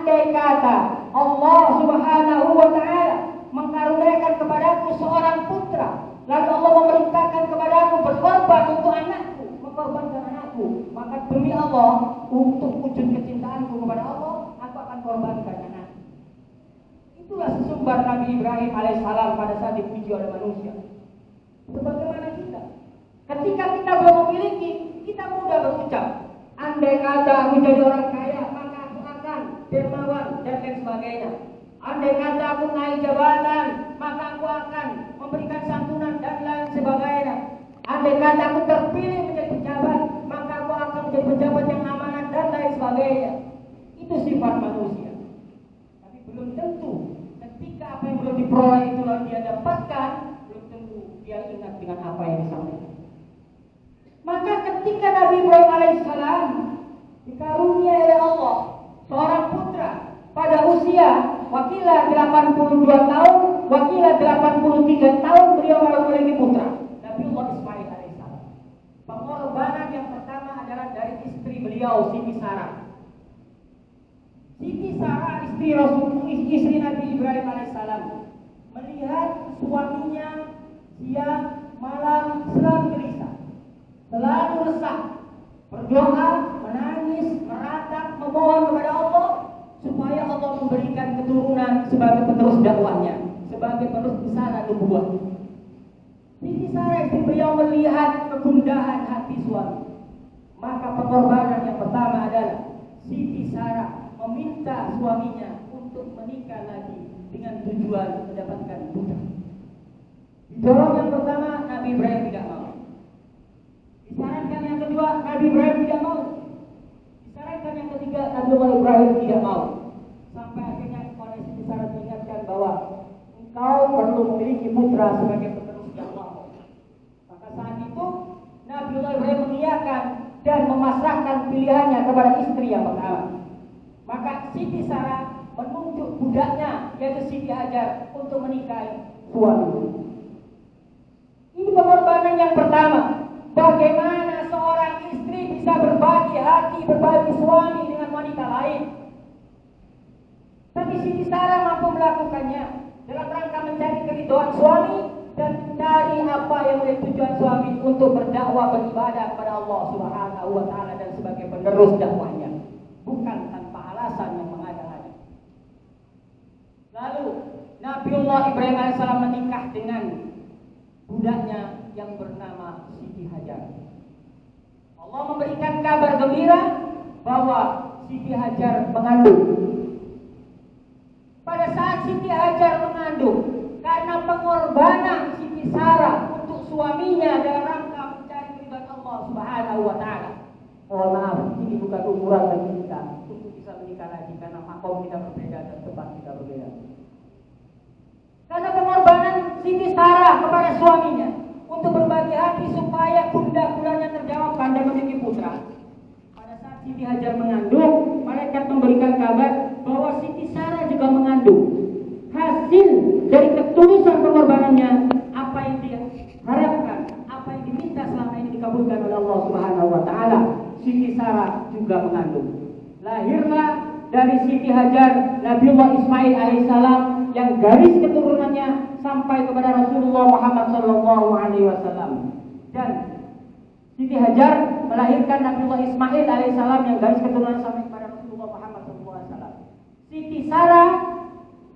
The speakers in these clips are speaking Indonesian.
andai kata Allah Subhanahu wa Ta'ala mengkaruniakan kepadaku seorang putra, lalu Allah memerintahkan kepadaku berkorban untuk anakku, mengorbankan anakku, maka demi Allah, untuk wujud kecintaanku kepada Allah, aku akan korbankan anakku. Itulah sesumbar Nabi Ibrahim alaihissalam pada saat dipuji oleh manusia. Sebagaimana kita, ketika kita belum memiliki, kita mudah berucap, andai kata aku jadi orang kaya, maka aku akan dermawan dan lain sebagainya. Andai kata aku naik jabatan, maka aku akan memberikan santunan dan lain sebagainya. Andai kata aku terpilih menjadi pejabat, maka aku akan menjadi pejabat yang amanah dan lain sebagainya. Itu sifat manusia. Tapi belum tentu ketika apa yang belum diperoleh itu lalu dia dapatkan, belum tentu dia ingat dengan apa yang disampaikan. Maka ketika Nabi Ibrahim alaihissalam dikaruniai oleh Allah seorang putra pada usia wakilah 82 tahun, wakilah 83 tahun beliau baru memiliki putra, Nabi Allah Ismail alaihissalam. Pengorbanan yang pertama adalah dari istri beliau, Siti Sarah. Siti Sarah istri Nabi Ibrahim alaihissalam melihat suaminya siang malam selalu gelisah, selalu resah, berdoa, menangis, meratap, memohon kepada Allah supaya Allah memberikan keturunan sebagai penerus dakwahnya, sebagai penerus risalah nubuwah. Siti Sarah istri beliau melihat kegundahan hati suami, maka pengorbanan yang pertama adalah Siti Sarah meminta suaminya untuk menikah lagi dengan tujuan mendapatkan putra. Dorong yang pertama, Nabi Ibrahim tidak mau. Disarankan yang kedua, Nabi Ibrahim tidak mau. Disarankan yang ketiga, Nabi Ibrahim tidak mau. Sampai akhirnya oleh Siti Sarah diingatkan bahwa engkau perlu memiliki putra sebagai penerus dakwah. Maka saat itu Nabi Ibrahim mengiyakan dan memasrahkan pilihannya kepada istri yang pertama. Maka Siti Sarah menunjuk budaknya yaitu Siti Hajar untuk menikahi suami. Ini pengorbanan yang pertama. Bagaimana seorang istri bisa berbagi hati, berbagi suami dengan wanita lain. Tapi Siti Sarah mampu melakukannya dalam rangka mencari keridhaan suami dan mencari apa yang menjadi tujuan suami untuk berdakwah, beribadah kepada Allah Subhanahu wa Ta'ala dan sebagai penerus dakwahnya, bukan tanpa alasan yang mengada-ngada. Lalu Nabiullah Ibrahim alaihissalam menikah dengan budaknya yang bernama Siti Hajar. Allah memberikan kabar gembira bahwa Siti Hajar mengandung. Pada saat Siti Hajar mengandung, karena pengorbanan Siti Sarah untuk suaminya dalam rangka mencari keridhaan Allah Subhanahu wa Ta'ala. Oh maaf, ini bukan ukuran bagi kita untuk bisa menikah lagi karena makom kita berbeda dan tempat kita berbeda. Karena pengorbanan Siti Sarah kepada suaminya untuk berbagi hati supaya gundah-gulahnya terjawabkan dan memiliki putra. Pada saat Siti Hajar mengandung, malaikat memberikan kabar bahwa Siti Sarah juga mengandung. Hasil dari ketulusan pengorbanannya, apa yang dia harapkan, apa yang diminta selama ini dikabulkan oleh Allah Subhanahu wa Ta'ala. Siti Sarah juga mengandung. Lahirlah dari Siti Hajar Nabiullah Ismail alaihissalam yang garis keturunannya sampai kepada Rasulullah Muhammad SAW. Dan Siti Hajar melahirkan Nabiullah Ismail alaihissalam yang garis keturunan sampai kepada Rasulullah Muhammad SAW. Siti Sarah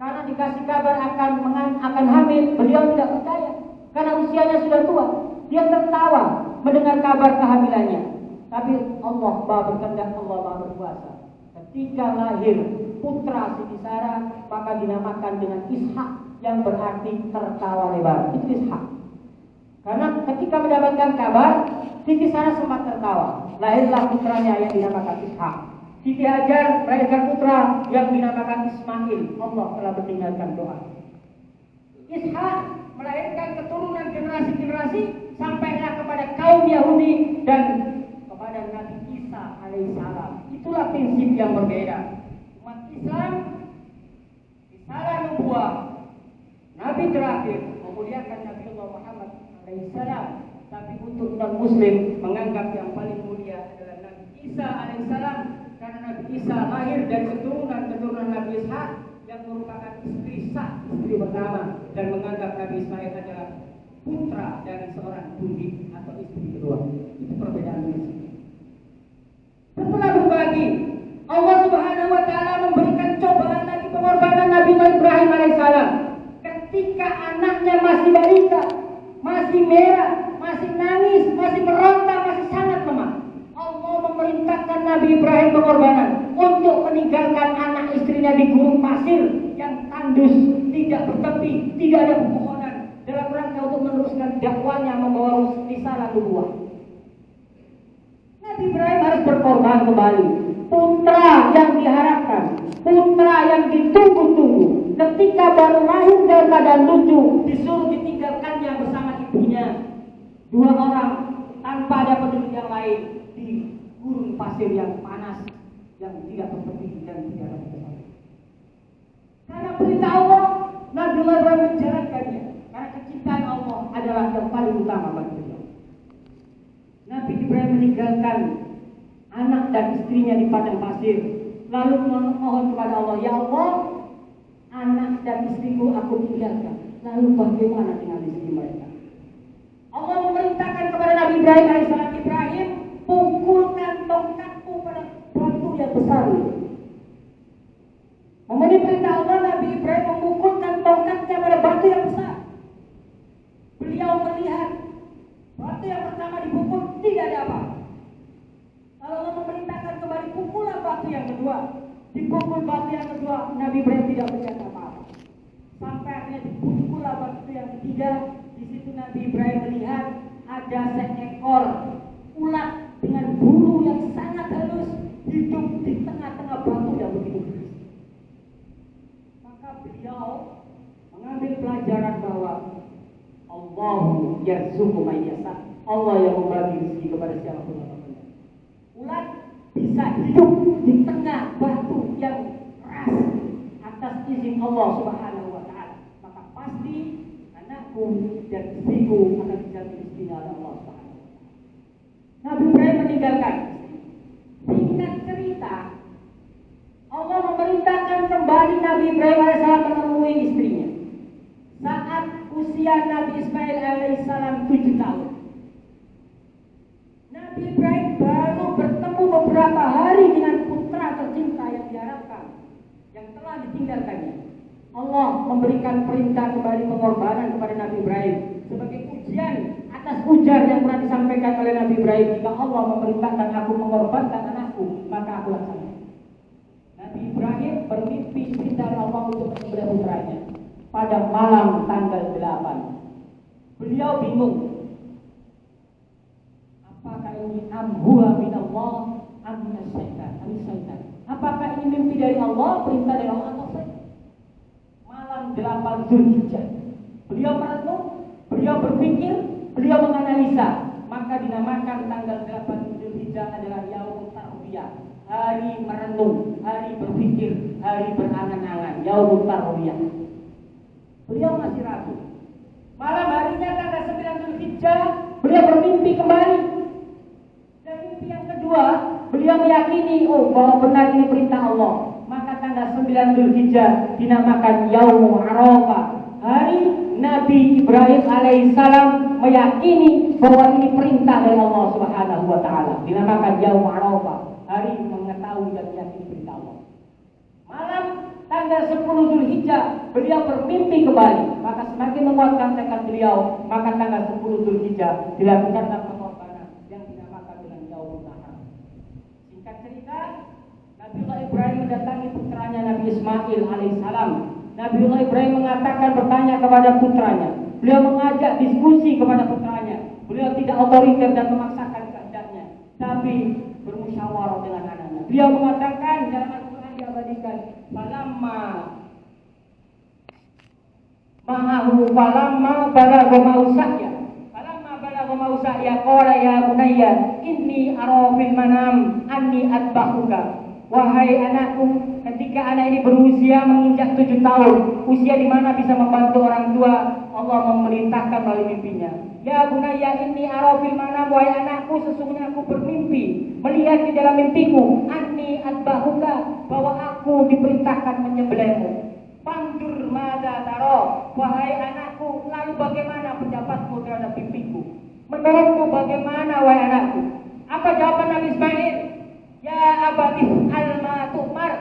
karena dikasih kabar akan hamil, beliau tidak percaya karena usianya sudah tua. Dia tertawa mendengar kabar kehamilannya. Tapi Allah berkehendak, Allah berkuasa. Ketika lahir putra Siti Sarah, maka dinamakan dengan Ishak yang berarti tertawa lebar. Itu Ishak. Karena ketika mendapatkan kabar, Siti Sarah sempat tertawa. Lahirlah putranya yang dinamakan Ishak. Siti Hajar melahirkan putra yang dinamakan Ismail. Allah telah meninggalkan doa. Ishak melahirkan keturunan generasi-generasi sampailah kepada kaum Yahudi dan kepada Nabi Isa alaihissalam. Itulah prinsip yang berbeda. Umat Islam risalah nubuwah Nabi terakhir memuliakan Nabi Allah Muhammad alaihissalam, tapi untuk non-Muslim menganggap yang paling mulia adalah Nabi Isa alaihissalam karena Nabi Isa lahir dari keturunan Nabi Ishak yang merupakan istri sah, istri pertama, dan menganggap Nabi Ismail adalah putra dari seorang budi atau istri kedua. Itu perbedaan prinsip. Setelah berbagi, Allah Subhanahu wa taala memberikan cobaan lagi pengorbanan Nabi Ibrahim alaihissalam. Ketika anaknya masih balita, masih merah, masih nangis, masih meronta, masih sangat lemah, Allah memerintahkan Nabi Ibrahim pengorbanan untuk meninggalkan anak istrinya di gurun pasir yang tandus, tidak bertepi, tidak ada pepohonan, dalam rangka untuk meneruskan dakwanya membawa risalah nubuwah. Nabi Ibrahim harus berkorban kembali. Putra yang diharapkan, putra yang ditunggu-tunggu, ketika baru lahir dalam keadaan lucu, disuruh ditinggalkannya bersama ibunya, 2 orang tanpa ada penduduk yang lain di gurun pasir yang panas, yang tidak bertepi dan tidak ada pepohonan. Karena perintah Allah, Nabi Ibrahim menjalankannya. Karena kecintaan Allah adalah yang paling utama bagi beliau. Nabi Ibrahim meninggalkan anak dan istrinya di padang pasir, lalu memohon kepada Allah, ya Allah, anak dan istriku aku tinggalkan, lalu bagaimana dengan istri mereka? Allah memerintahkan kepada Nabi Ibrahim alaihissalam, Ibrahim, pukulkan tongkatku pada batu yang besar. Memenuhi perintah Allah, Nabi Ibrahim memukulkan tongkatnya pada batu yang besar. Beliau melihat batu yang pertama dipukul, tidak ada apa. Lalu Allah memerintahkan kembali pukullah batu yang kedua. Dipukul batu yang kedua, Nabi Ibrahim tidak melihat apa-apa. Sampai akhirnya dipukullah batu yang ketiga. Di situ Nabi Ibrahim melihat ada seekor ulat dengan bulu yang sangat halus hidup di tengah-tengah batu yang begitu keras. Maka beliau mengambil pelajaran bahwa Allahu yarzuqu man yasha. Allah yang membagi rezeki kepada siapapun yang berkehendak. Ulat bisa hidup di tengah batu yang keras atas izin Allah Subhanahu wa taala. Maka pasti anakku dan istriku akan dijamin rezeki oleh Allah Subhanahu wa taala. Nabi Ibrahim meninggalkan. Singkat cerita, Allah memerintahkan kembali Nabi Ibrahim alaihissalam menemui istrinya saat usia Nabi Ismail alaihissalam 7 tahun. Nabi Ibrahim baru bertemu beberapa hari dengan putra tercinta yang diharapkan, yang telah ditinggalkannya. Allah memberikan perintah kembali pengorbanan kepada Nabi Ibrahim sebagai ujian atas ujar yang pernah disampaikan oleh Nabi Ibrahim. Jika Allah memerintahkan aku mengorbankan anakku, maka aku laksanakan. Nabi Ibrahim bermimpi perintah Allah untuk menyembelih putranya pada malam tanggal 8. Beliau bingung. Apakah ini amhuwa minallah amnas syaitan? Apakah ini mimpi dari Allah, perintah dari Allah atau syaitan? Malam 8 Zulhijjah. Beliau merenung, beliau berpikir, beliau menganalisa. Maka dinamakan tanggal 8 Zulhijjah adalah Yaumut Tarwiyah, hari merenung, hari berpikir, hari berangan-angan, Yaumut Tarwiyah. Beliau masih ragu. Malam harinya tanggal 9 Zulhijjah, beliau bermimpi kembali. Dan mimpi yang kedua, beliau meyakini, bahwa benar ini perintah Allah. Maka tanggal 9 Zulhijjah dinamakan Yaumul Arafah, hari Nabi Ibrahim alaihissalam meyakini bahwa ini perintah dari Allah Subhanahu wa taala. Dinamakan Yaumul Arafah, hari mengetahui dan meyakini perintah Allah. Malam tanggal 10 Zulhijjah beliau bermimpi kembali, maka semakin menguatkan tekad beliau. Maka tanggal 10 Zulhijjah dilakukanlah pengorbanan yang dinamakan dengan Yaumul Nahar. Singkat cerita, Nabiullah Ibrahim mendatangi putranya Nabi Ismail alaihissalam. Nabiullah Ibrahim mengatakan, bertanya kepada putranya. Beliau mengajak diskusi kepada putranya. Beliau tidak otoriter dan memaksakan kehendaknya, tapi bermusyawarah dengan anaknya. Beliau mengatakan dalam Al-Quran diabadikan, falamma balagha mausahya. Falamma balagha mausahya qala ya bunayya inni ara fil manam anni atba'uka. Wahai anakku, ketika anak ini berusia menginjak 7 tahun, usia di mana bisa membantu orang tua, Allah memerintahkan melalui mimpinya. Ya bunayya inni ara fil manam, wahai anakku, sesungguhnya aku bermimpi, melihat di dalam mimpiku, anni azbahuka, bahwa aku diperintahkan menyembelihmu. Pandur mada taro, wahai anakku, lalu bagaimana pendapatmu terhadap mimpiku? Menurutmu bagaimana, wahai anakku? Apa jawaban Nabi Ismail? Ya abati alma tu'mar,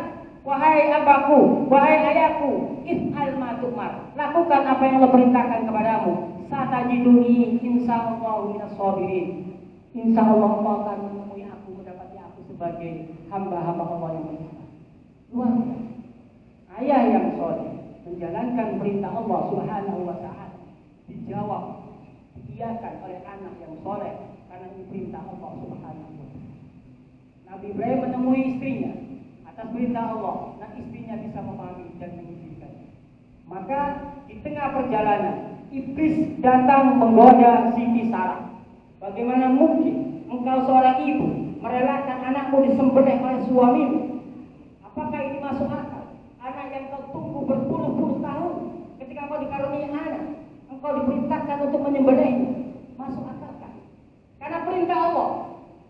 wahai abaku, wahai ayahku, if'al ma tu'mar, lakukan apa yang Allah perintahkan kepadamu. Satajiduni insyaallah minas sabirin. Insyaallah Allah akan menemui aku, mendapati aku sebagai hamba-hamba Allah yang bersabar. Luar biasa. Ayah yang soleh menjalankan perintah Allah Subhanahu wa ta'ala, dijawab, diiyakan oleh anak yang soleh karena ini perintah Allah Subhanahu wa ta'ala. Nabi Ibrahim menemui istrinya atas perintah Allah, dan istrinya bisa memahami dan mengizinkan. Maka di tengah perjalanan iblis datang menggoda Siti Sarah. Bagaimana mungkin engkau seorang ibu merelakan anakmu disembelih oleh suamimu? Apakah ini masuk akal? Anak yang kau tunggu berpuluh-puluh tahun, ketika kau dikaruniai anak, engkau diperintahkan untuk menyembelihnya. Masuk akal kan? Karena perintah Allah,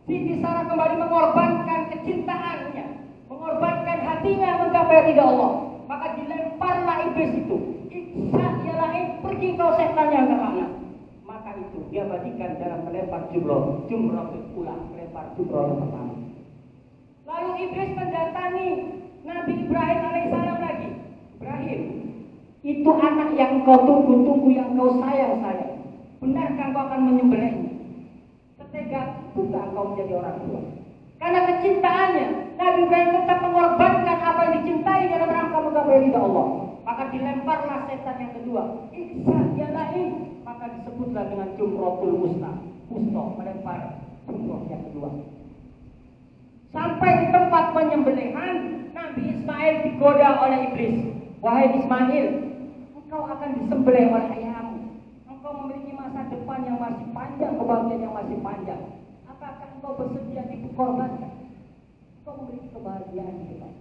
Siti Sarah kembali mengorbankan kecintaannya, mengorbankan hatinya menggapai ridha Allah. Maka dilemparlah iblis itu. Iksa ialah pergi kau setan yang terlaknat. Maka itu dia bagikan dalam melempar jumroh berulang, melempar jumroh yang pertama. Lalu iblis mendatangi Nabi Ibrahim alaihissalam lagi. Ibrahim, itu anak yang kau tunggu-tunggu, yang kau sayang-sayang. Benarkah kau akan menyembelihnya? Setega juga kau menjadi orang tua. Karena kecintaannya, Nabi Ibrahim tetap mengorbankan apa yang dicintai dalam rangka menggapai ridha Allah. Maka dilemparlah setan yang kedua. Iksa yalain, maka disebutlah dengan jumrotul wusta, melempar jumroh yang kedua. Sampai di tempat penyembelihan, Nabi Ismail digoda oleh iblis. Wahai Ismail, engkau akan disembelih oleh ayahmu. Engkau memiliki masa depan yang masih panjang, kebahagiaan yang masih panjang. Apakah engkau bersedia dikorbankan? Engkau memiliki kebahagiaan di depan.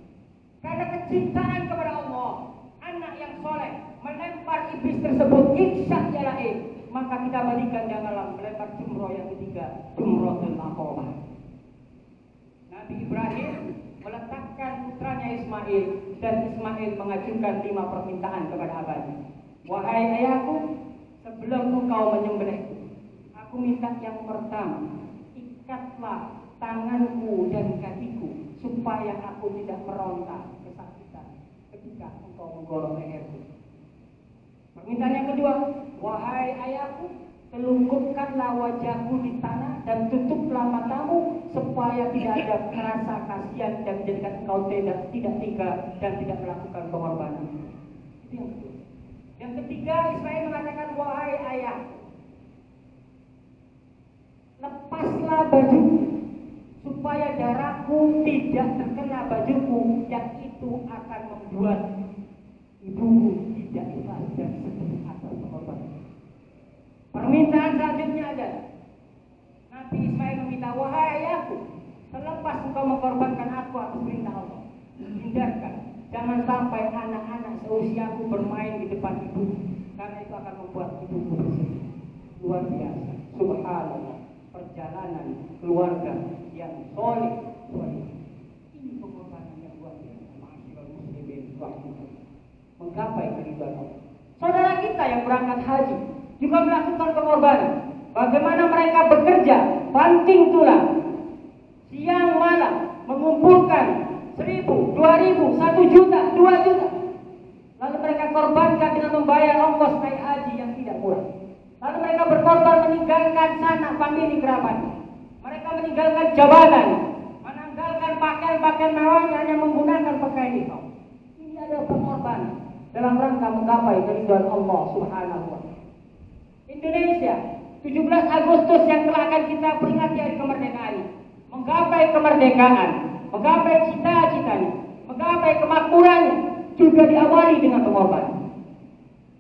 Karena kecintaan kepada Allah, anak yang soleh melempar iblis tersebut, iksa yalain, maka kita balikan dalam melempar jumroh yang ketiga, jumrohul aqabah. Nabi Ibrahim meletakkan putranya Ismail, dan Ismail mengajukan 5 permintaan kepada abahnya. Wahai ayahku, sebelum engkau menyembelihku, aku minta yang pertama, ikatlah tanganku dan kakiku supaya aku tidak meronta kesakitan ketika engkau menggorong leherku. Permintaan yang kedua, wahai ayahku, telungkupkanlah wajahku di tanah dan tutuplah matamu supaya tidak ada rasa kasihan dan menjadikan engkau tidak tega dan tidak melakukan pengorbanan. Itu yang kedua. Yang ketiga, Ismail mengatakan, wahai ayah, lepaslah baju supaya darahku tidak terkena bajuku, yang itu akan membuat ibuku tidak ikhlas dan sedih atas pengorbanan. Permintaan selanjutnya adalah Nabi Ismail meminta, wahai ayahku, selepas engkau mengorbankan aku atas perintah Allah, hindarkan, jangan sampai anak-anak seusiaku bermain di depan ibu, karena itu akan membuat ibuku bersedih. Luar biasa, subhanallah, perjalanan keluarga yang soleh. Ini pengorbanan yang luar biasa, ma'asyiral muslimin menggapai keridhaan Allah. Saudara kita yang berangkat haji juga melakukan pengorbanan. Bagaimana mereka bekerja banting tulang siang malam, mengumpulkan 1.000, 2.000, 1 juta, 2 juta. Lalu mereka korbankan dengan membayar ongkos naik haji yang tidak murah. Lalu mereka berkorban meninggalkan sanak famili kerabat. Mereka meninggalkan jabatan, meninggalkan pakaian-pakaian mewahnya, hanya menggunakan pakaian ihram. Ini adalah pengorbanan dalam rangka menggapai keridhaan Allah Subhanahu wa ta'ala. Indonesia, 17 Agustus yang telah akan kita peringati hari kemerdekaan ini, menggapai kemerdekaan, menggapai cita-citanya, menggapai kemakmurannya, juga diawali dengan pengorbanan.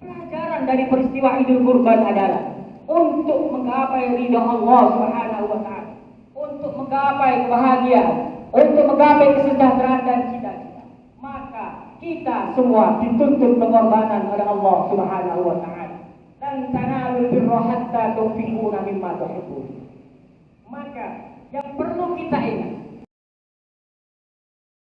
Pelajaran dari peristiwa Idul Kurban adalah untuk menggapai ridha Allah Subhanahu wa ta'ala, untuk menggapai kebahagiaan, untuk menggapai kesejahteraan dan cita-cita, maka kita semua dituntut pengorbanan oleh Allah Subhanahu wa ta'ala. Dan tanalul birra hatta tunfiquna mimma tuhibbun. Maka yang perlu kita ingat,